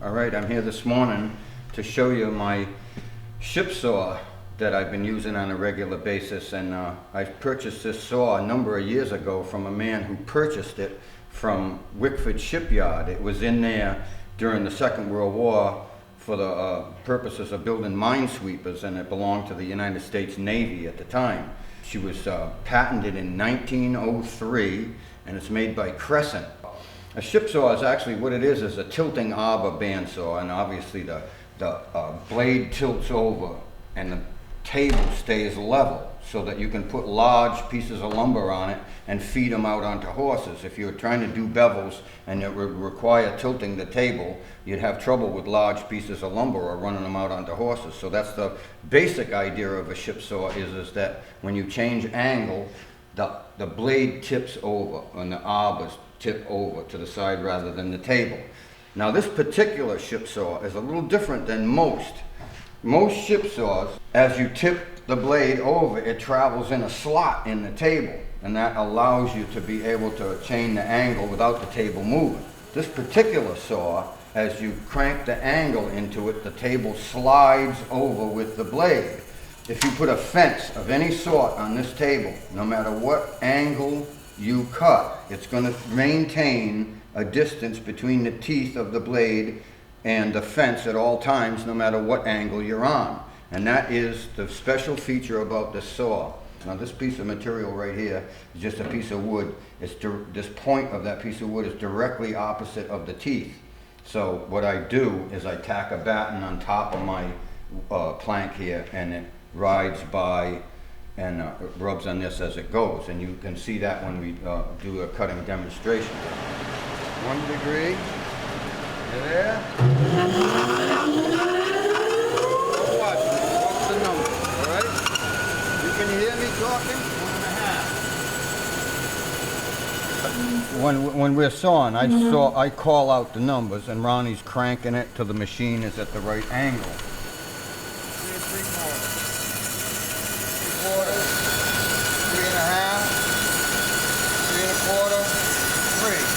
All right, I'm here this morning to show you my ship saw that I've been using on a regular basis, and I purchased this saw a number of years ago from a man who purchased it from Wickford Shipyard. It was in there during the Second World War for the purposes of building minesweepers, and it belonged to the United States Navy at the time. She was patented in 1903, and it's made by Crescent. A ship saw is actually what it is a tilting arbor bandsaw, and obviously the blade tilts over and the table stays level so that you can put large pieces of lumber on it and feed them out onto horses. If you're trying to do bevels and it would require tilting the table, you'd have trouble with large pieces of lumber or running them out onto horses. So that's the basic idea of a ship saw is that when you change angle, the blade tips over and the arbors tip over to the side rather than the table. Now this particular ship saw is a little different than most. Most ship saws, as you tip the blade over, it travels in a slot in the table, and that allows you to be able to change the angle without the table moving. This particular saw, as you crank the angle into it, the table slides over with the blade. If you put a fence of any sort on this table, no matter what angle you cut, it's going to maintain a distance between the teeth of the blade and the fence at all times, no matter what angle you're on. And that is the special feature about this saw. Now this piece of material right here is just a piece of wood. This point of that piece of wood is directly opposite of the teeth. So what I do is I tack a batten on top of my plank here, and it rides by and rubs on this as it goes. And you can see that when we do a cutting demonstration. 1 degree. You there? Watch the number, all right? You can hear me talking? 1.5. When we're sawing, I call out the numbers, and Ronnie's cranking it till the machine is at the right angle. 3 3/4. 3/4. 3.5. 3 1/4. 3.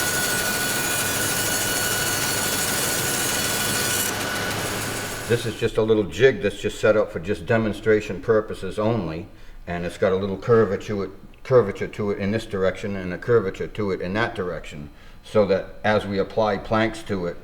This is just a little jig that's just set up for just demonstration purposes only, and it's got a little curvature to it in this direction and a curvature to it in that direction, so that as we apply planks to it,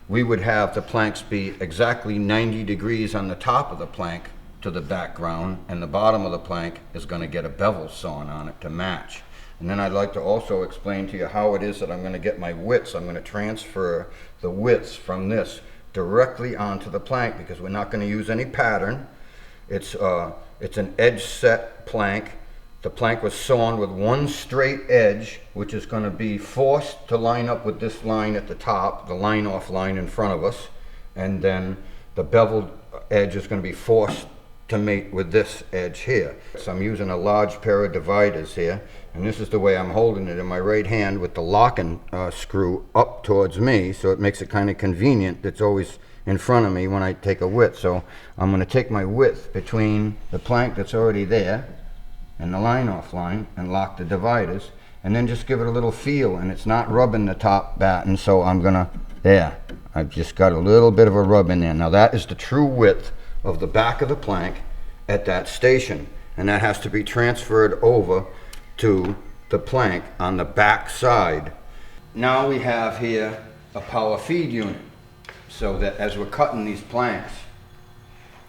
we would have the planks be exactly 90 degrees on the top of the plank to the background, and the bottom of the plank is going to get a bevel sawn on it to match. And then I'd like to also explain to you how it is that I'm going to get my widths. I'm going to transfer the widths from this directly onto the plank, because we're not going to use any pattern. It's an edge set plank. The plank was sawn with one straight edge, which is going to be forced to line up with this line at the top, the line off line in front of us, and then the beveled edge is going to be forced to mate with this edge here. So I'm using a large pair of dividers here, and this is the way I'm holding it in my right hand with the locking screw up towards me, so it makes it kind of convenient. It's always in front of me when I take a width. So I'm going to take my width between the plank that's already there and the line off line and lock the dividers, and then just give it a little feel, and it's not rubbing the top batten, so I'm gonna, there, I've just got a little bit of a rub in there. Now that is the true width of the back of the plank at that station, and that has to be transferred over to the plank on the back side. Now we have here a power feed unit, so that as we're cutting these planks,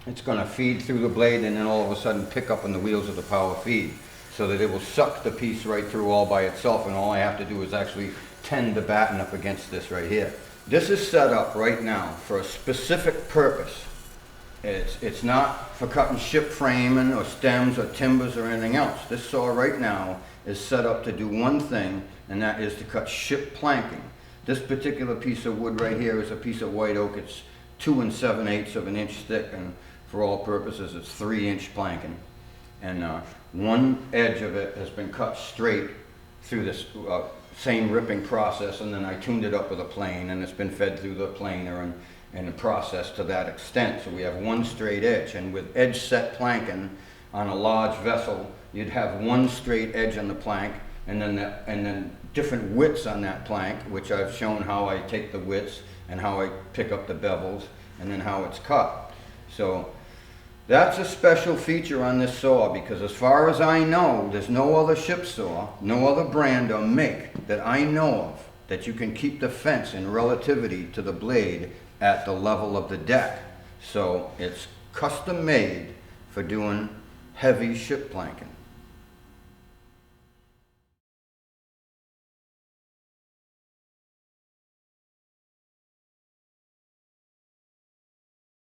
it's going to feed through the blade and then all of a sudden pick up on the wheels of the power feed, so that it will suck the piece right through all by itself, and all I have to do is actually tend the batten up against this right here. This is set up right now for a specific purpose. It's not for cutting ship framing or stems or timbers or anything else. This saw right now is set up to do one thing, and that is to cut ship planking. This particular piece of wood right here is a piece of white oak. It's 2 7/8 of an inch thick, and for all purposes it's 3-inch planking. And one edge of it has been cut straight through this same ripping process, and then I tuned it up with a plane, and it's been fed through the planer and the process to that extent. So we have one straight edge, and with edge set planking on a large vessel, you'd have one straight edge on the plank and then different widths on that plank, which I've shown how I take the widths and how I pick up the bevels, and then how it's cut. So that's a special feature on this saw, because as far as I know, there's no other ship saw, no other brand or make that I know of that you can keep the fence in relativity to the blade at the level of the deck. So it's custom made for doing heavy ship planking.